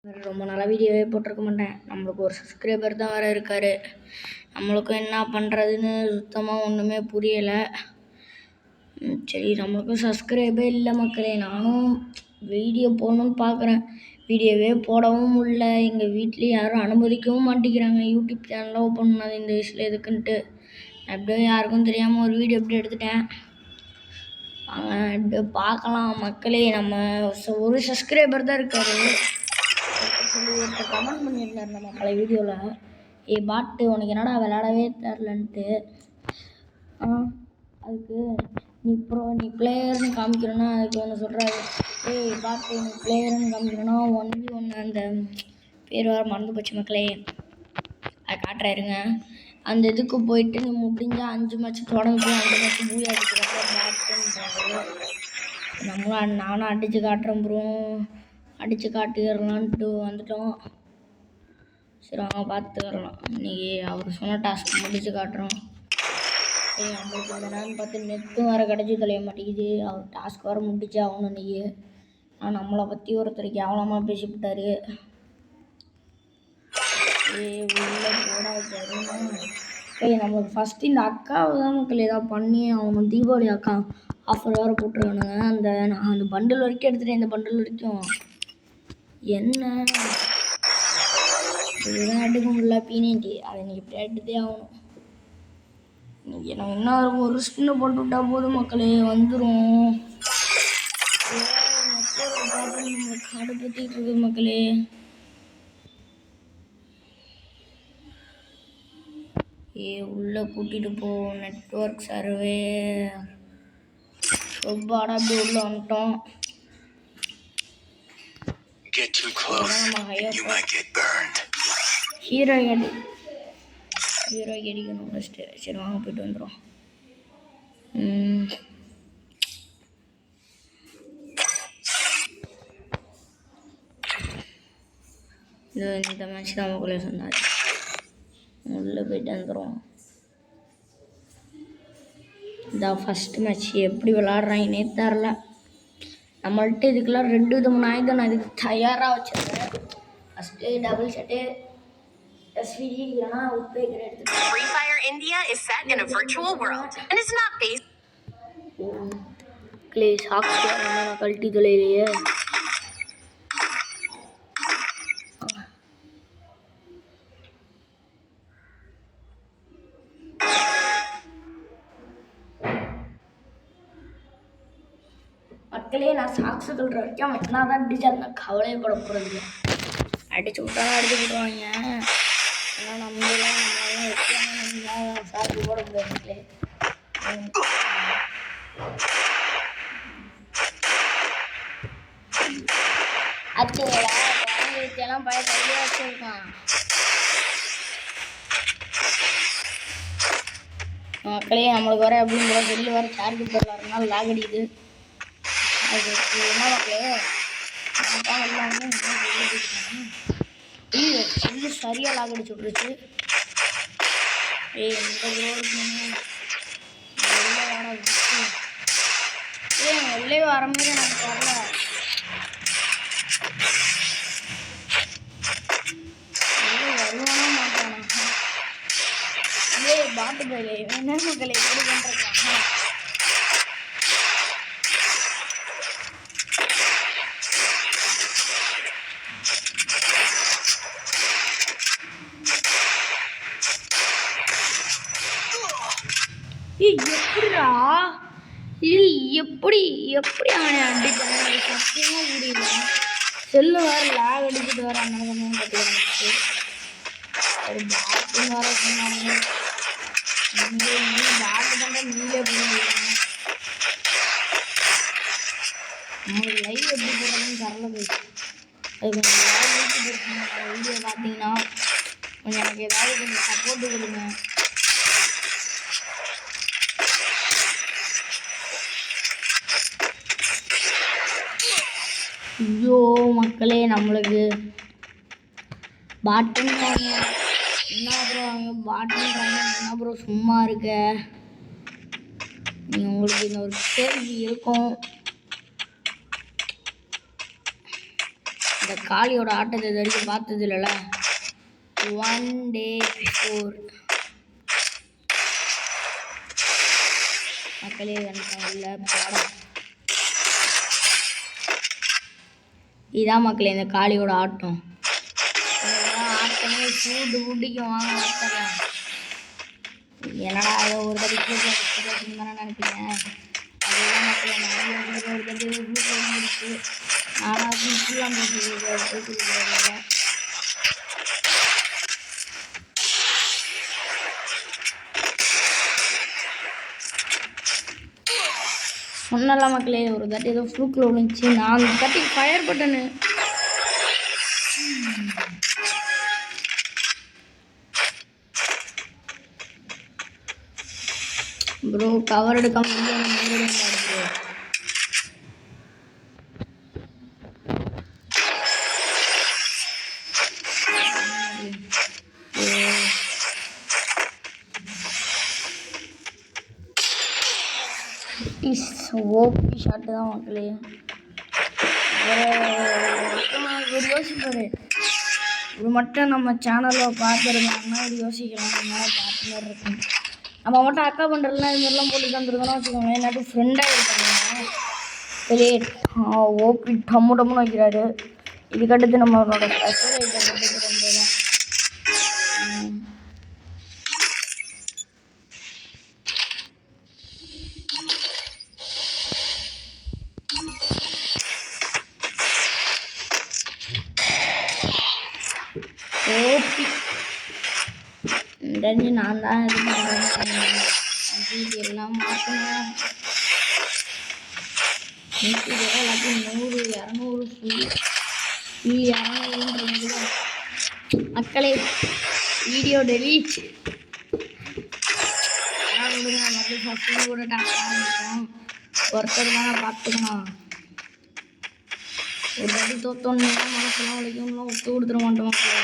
ரொம்ப நாளாக வீடியோவே போட்டிருக்க மாட்டேன். நம்மளுக்கு ஒரு சப்ஸ்கிரைபர் தான் வேறு இருக்கார். நம்மளுக்கும் என்ன பண்ணுறதுன்னு சுத்தமாக ஒன்றுமே புரியலை. சரி, நம்மளுக்கும் சப்ஸ்கிரைபே இல்லை மக்களே. நானும் வீடியோ போடணும்னு பார்க்குறேன், வீடியோவே போடவும் முடியல. எங்கள் வீட்லேயும் யாரும் அனுமதிக்கவும் மாட்டேங்கிறாங்க யூடியூப் சேனலாக ஓப்பன் பண்ணாது இந்த வயசில் எதுக்குன்ட்டு. எப்படியோ யாருக்கும் தெரியாமல் ஒரு வீடியோ எப்படி எடுத்துட்டேன். வாங்க இப்படி பார்க்கலாம் மக்களே. நம்ம ஒரு சப்ஸ்கிரைபர் தான் இருக்கார் சொல்லி ஒருத்தர் கமெண்ட் பண்ணியிருந்தார் நம்ம பழைய வீடியோவில். பாட்டு உனக்கு என்னடா விளையாடவே தெரிலன்ட்டு. அதுக்கு நீ பிளேயர்னு காமிக்கிறோன்னா அதுக்கு ஒன்று சொல்கிறாரு, பாட்டு நீ பிளேயர்னு காமிக்கிறோன்னா 1v1 அந்த பேர் வேறு மறந்து போச்சு மக்களே. அதை காட்டுறாருங்க. அந்த இதுக்கு போயிட்டு நீ முடிஞ்சால் 5 மேட்ச் தொடங்கி 5 மேட்ச் பூயா அடிக்கிறப்ப பேட்டுன்னு நானும் அடித்து காட்டுறேன் ப்ரோ, அடித்து காட்டிடலான்ட்டு வந்துட்டோம். சரி வாங்க பார்த்து வரலாம். இன்றைக்கி அவர் சொன்ன டாஸ்க் முடிச்சு காட்டுறோம். நம்மளுக்கு என்னன்னு பார்த்து நெட்டும் வேறு கிடச்சி தொலைய மாட்டேங்குது. அவர் டாஸ்க் வேறு முடிச்சு ஆகணும் இன்றைக்கி. ஆனால் நம்மளை பற்றி ஒருத்தர் கேவலமாக பேசிவிட்டார். உள்ளே போடாது. நம்மளுக்கு ஃபஸ்ட்டு இந்த அக்காவை தான் மக்கள் ஏதாவது பண்ணி ஆகணும். தீபாவளி அக்கா ஆஃபர் வேறு போட்டுருக்கானுங்க. நான் அந்த பண்டில் வரைக்கும் எடுத்துகிட்டேன். இந்த பண்டில் வரைக்கும் என்ன இதுதான் எடுக்க முடியல. P90 அதை நீங்கள் இப்படி எடுத்தே ஆகணும். இன்றைக்கி நம்ம என்ன ஒரு ஸ்பின்னு போட்டு விட்டால் போதும் மக்களே, வந்துடும். நம்மளுக்கு காடு பற்றிட்டு இருக்குது மக்களே. உள்ளே கூட்டிகிட்டு போ நெட்வொர்க் சர்வே. ரொம்படா அப்படி உள்ளே வந்துட்டோம். ஹீரோ அடிக்கணும் ஃபஸ்ட்டு. சரி வாங்க போய்ட்டு வந்துடும். இந்த மேட்ச் தான் நமக்குள்ளே சொன்னார். உள்ளே போய்ட்டு வந்துடும். இதான் ஃபஸ்ட்டு மேட்ச். எப்படி விளாட்றாங்கன்னே தெரில. நம்மள்ட்ட இதுக்கெல்லாம் 2 விதமான ஆயுதம் நான் இதுக்கு தயாராக வச்சுருக்கேன். ஃபஸ்ட்டு டபுள் ஷாட்டு, SVD இல்லைனா உட்பேக்கர் எடுத்துக்கலாம். Free Fire India is set in a virtual world and is not based. Socks நான் கழட்டி தொலைலையே. மக்களே, நான் சாக்ஸு கழுற வரைக்கும் அவன் என்ன தான் அடிச்சு அந்த கவலையை பட போகிறது. அடிச்சு விட்டாலும் அடிச்சு விட்ருவாங்க. ஆனால் நம்மளாம் சாக்கு போட முடியாது மக்களே. அச்சுங்களா குழந்தையெல்லாம் பய கையிலே வச்சுருக்கான் மக்களே. நம்மளுக்கு வர அப்படின்னு கூட வெளியில் வர சார்ஜ் போடலாருனால லாக் அடிக்குது. அது என்ன மக்களே, செல்லு சரியாக லாக் அடிச்சு விட்ருச்சு. உள்ளே வர மாதிரி எனக்கு வரல. வருவானா மாட்டானா? பாட்டு போயிலே என்ன மக்களை எப்படி பண்ணுறாங்க. எப்படிடா எப்படி அவனை அடிச்சாங்க சத்தியமாக முடியல. செல்லு வேறு லாக் அடிச்சுட்டு வர அந்த பார்த்துக்கிட்டு ஒரு பாட்டு வேறு சொன்னாங்க. பாட்டு பண்ண நீங்களே போடுவீங்க. நம்மளுக்கு லைவ் எப்படி போடுறதுன்னு தரல போயிடுச்சு. அது கொஞ்சம் வீடியோ பார்த்தீங்கன்னா கொஞ்சம் எனக்கு ஏதாவது கொஞ்சம் சப்போர்ட்டு கொடுங்க. ஐயோ மக்களே, நம்மளுக்கு பாட்டுன்றாங்க. என்ன ப்ரோ பாட்டுன்றாங்க, என்ன ப்ரோ சும்மா இருக்க. உங்களுக்கு இந்த ஒரு கேள்வி இருக்கும். இந்த இந்த காளியோட ஆட்டத்தை இது வரைக்கும் பார்த்தது இல்லைல்ல. 1 day before மக்களே வந்துட்டாங்கல்ல படம். இதான் மக்களே இந்த காளியோட ஆட்டம். ஆட்டமே சூடு குடிக்கும். வாங்க ஆட்டலாம். என்னடா ஏதோ ஒரு தடவை தானே நினைப்பீங்க. அதுதான் மக்களே ஒரு தடவை இருக்கு. ஆனால் ஃபுல்லாக சொன்னலாம் மக்களே. ஒரு தட்டி ஏதோ ஃப்ளூக்கில் விழுந்துச்சு. நான் அந்த தட்டி ஃபயர் பட்டனு ப்ரோ கவர் எடுக்காம ப்ரோ. ஓபி ஷாட்டு தான் மக்களே. ஒரு யோசிப்பாரு இது மட்டும் நம்ம சேனலில் பார்த்துருந்தாங்கன்னா இது யோசிக்கலாம். என்னால் பார்த்து மாதிரி இருக்கும். நம்ம மட்டும் அக்கா பண்ணுறதுலாம் இது மாதிரிலாம் போட்டு தந்துருக்கோம்னா வச்சுக்கோங்க. இல்லாட்டி ஃப்ரெண்டாக இருக்காங்க. சரி ஓபி டம்மு டம்முன்னு வைக்கிறாரு. இதுக்கடுத்து நம்மளோட ஸ்பெஷல் ஐட்டம் கட்டுக்கிறது தான். ஓபி தெரிஞ்சு நான் தான் இது பண்ணுறேன். எல்லாம் மாற்றணும். எல்லாத்தையும் 100 200 200 மக்களை வீடியோ டெலீட் மறுபடியும் ஃபஸ்ட்டு கூட டாக்டர் ஆரம்பிச்சோம். ஒருத்தர் தானே பார்த்துக்கணும். ஒரு வாட்டி தோத்தோன்னு மனசுலாம் வலிக்கும்லாம் ஒத்து கொடுத்துட மாட்டோம் மக்களே.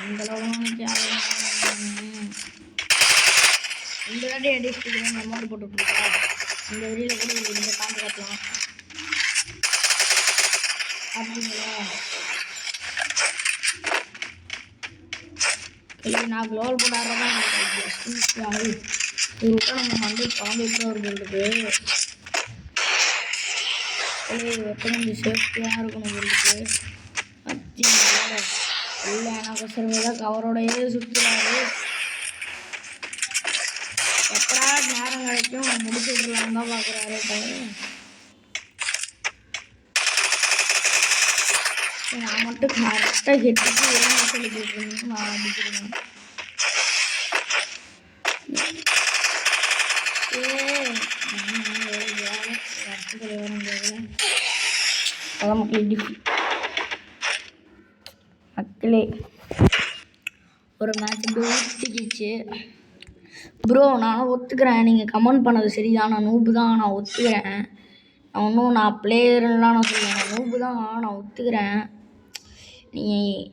அந்தளவுலாம் இந்த வாட்டி அடிச்சுட்டு அமௌண்ட் போட்டு கொடுக்குறா. இந்த வெளியில் கூட இந்த காண்டு காட்டலாம் அப்படிங்களா. இல்லை நான் க்ளோவல் போடாதான் இது விட்டா நம்ம 100 குழந்தைக்கு வருது. கொஞ்சம் சேஃப்டியாக இருக்கணும் உங்களுக்கு. இல்லை எனக்கு சிறுமையாக கவரோடையே சுற்றுறாரு. எப்படா நேரம் கிடைக்கும் முடிச்சு விட்றலாம் தான் பார்க்குறாரு. நான் மட்டும் கரெக்டாக கெட்டுட்டு என்ன சொல்லி போட்டுருந்தேன். நான் அடிச்சிருக்கேன். அதான் மக்களே ஒரு மேட்ச் ஊற்றிக்கிச்சு ப்ரோ. நானும் ஒத்துக்கிறேன். நீங்கள் கமெண்ட் பண்ணது சரிதான். நான் நூப்பு தான். நான் ஒத்துக்கிறேன். நான் பிளேயர்லாம் நான் சொல்லுவேன். நான் நூப்பு தான். நான் ஒத்துக்கிறேன். நீங்கள்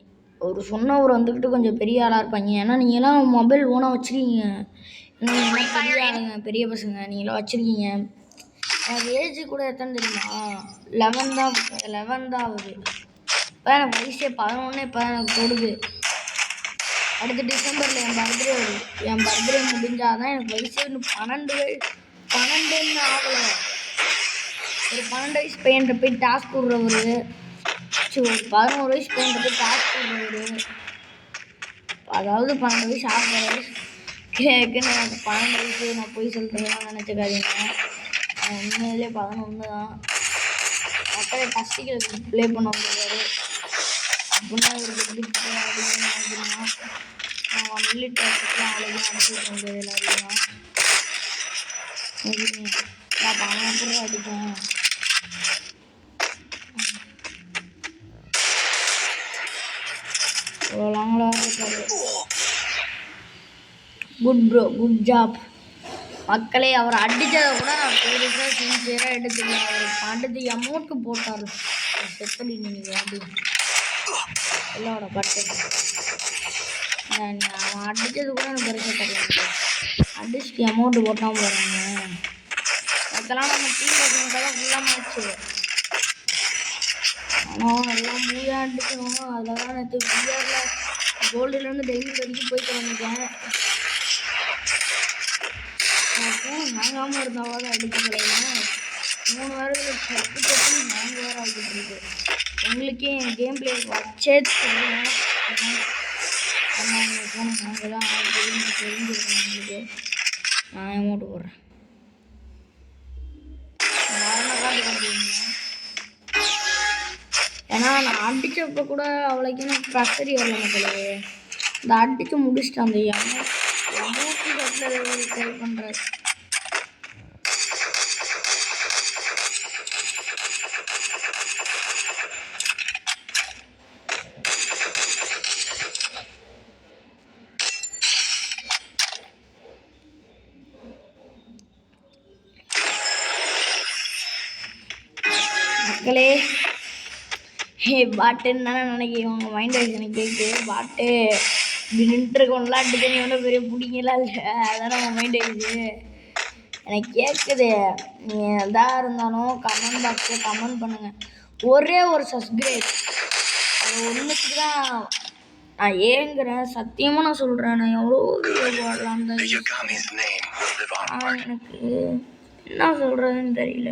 ஒரு சொன்னவர் வந்துக்கிட்டு கொஞ்சம் பெரிய ஆளாக இருப்பாங்க. ஏன்னா நீங்களாம் மொபைல் ஓனாக வச்சுருக்கீங்க. நீங்களாம் பெரிய ஆளுங்க, பெரிய பசங்க. நீங்களாம் வச்சுருக்கீங்க. எனக்கு ஏஜ் கூட எத்தனை தெரியுமா? 11 தான் ஆகுது. இப்போ எனக்கு வயசே 11. இப்போ எனக்கு கொடுது. அடுத்த டிசம்பரில் என் பர்த்டே முடிஞ்சால் தான் எனக்கு வயசே இன்னும் 12 ஆகலை. ஒரு 12 வயசு பையன்கிட்ட போய் டாஸ்க் விட்றவர். ஒரு 11 வயசு பையன்கிட்ட போய் டாஸ்க் விட்றவர். அதாவது 12 வயசு ஆகுது கேட்குன்னு எனக்கு 12 வயசு நான் போய் சொல்கிறதுலாம் நினச்சிக்காதீங்க. உண்மையிலே 11 தான். மக்களை டஸ்டிகளுக்கு ப்ளே பண்ண வந்துருக்காரு அப்படின்னா இவருக்கு எப்படி அப்படின்னா நான் 1 மினிட் டஸ்ட்டுலாம் அவ்வளோதான் அனுப்பிட்டு இருந்தது எல்லாரையும். நான் 12 ரூபா அடிப்பேன். இவ்வளோ லாங்களாக இருக்காரு. Good bro, good job. மக்களே அவர் அடித்ததை கூட நான் பெருசாக சின்சியராக எடுத்துக்கலாம். அவர் அடுத்து அமௌண்ட்டு போட்டார். செத்தடி நீங்கள் அப்படின்னு எல்லாரோட பட்டு அவன் அடித்தது கூட எனக்கு பெருசாக தெரியல. அடிச்சுட்டு அமௌண்ட்டு போட்டால் பாருங்க. அதுக்கெல்லாம் நம்ம டீம் பசங்க தான் ஃபுல்லாக மேட்ச்சு. ஆனால் எல்லாம் மூயாக அடிக்கணும். அதில் தான் நேற்று பிஆரில் கோல்டுலேருந்து டெய்லி வரைக்கும் போயிட்டு வந்துட்டேன். வாங்காமல் இருந்தாவது அடிக்க போகிறேன். 3 வாரத்தில் சர்டிஃபிகேட் நாங்கள் வேறு ஆகிட்டு இருக்கு. உங்களுக்கே என் கேம் பிளே வச்சே தெரியும். நாங்கள் தான் ஆகுதுன்னு தெரிஞ்சிருக்கோம். உங்களுக்கு நான் அமௌண்ட் போடுறேன். ஏன்னா நான் அடிச்சப்ப கூட அவளைக்கு எனக்கு ப்ரெஷர் வரல மக்களே. இந்த அடிச்சு முடிச்சுட்டு அந்த ட்ரை பண்ணுறேன். மக்களே பாட்டுன்னு தானே நினைக்கிறேன். உங்கள் மைண்ட் வாய்ஸ் எனக்கு கேட்குது. பாட்டு நின்றுருக்கோம்லாம் அடிச்சு நீ ஒன்றும் பெரிய பிடிங்கலாம் இல்லை. அதான் உங்கள் மைண்ட் வாய்ஸு எனக்கு கேட்குது. நீ எதாக இருந்தாலும் கமெண்ட் பாக்ஸில் கமெண்ட் பண்ணுங்கள். ஒரே ஒரு சப்ஸ்கிரைப் அது ஒன்றுக்கு தான் நான் ஏங்குறேன். சத்தியமாக நான் சொல்கிறேன். நான் எவ்வளோ வீடியோ போடலாம் தான். எனக்கு என்ன சொல்கிறதுன்னு தெரியல.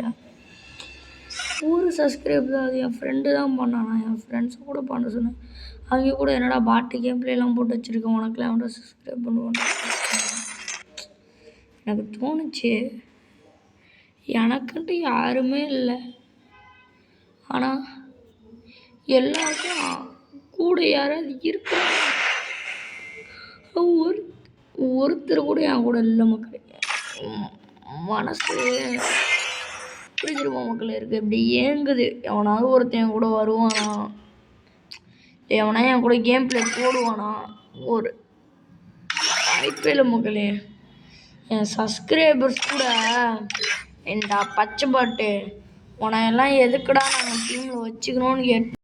ஒரு சப்ஸ்கிரைப் தான். அது என் ஃப்ரெண்டு தான் பண்ணான். நான் என் ஃப்ரெண்ட்ஸை கூட பண்ண சொன்னேன். அவங்க கூட என்னடா பாட்டு கேம் பிளேலாம் போட்டு வச்சுருக்கேன், உனக்குலாம் எவ்வளோ சப்ஸ்கிரைப் பண்ணுவான். எனக்கு தோணுச்சு எனக்குன்ட்டு யாருமே இல்லை. ஆனால் எல்லாருக்கும் கூட யாராவது இருக்கிறாங்க. ஒருத்தர் கூட என் கூட இல்லை மக்களே. மனசு புரிஞ்சிருமா மக்கள் இருக்குது. இப்படி ஏங்குது. எவனாவது ஒருத்தன் கூட வருவானா, எவனா என் கூட கேம் பிளே போடுவானா, ஒரு வாய்ப்பே இல்லை மக்களே. என் சப்ஸ்கிரைபர்ஸ் கூட என்டா பச்சை பாட்டு உனையெல்லாம் எதுக்குடா நாங்கள் டீமில் வச்சுக்கணும்னு கேட்டு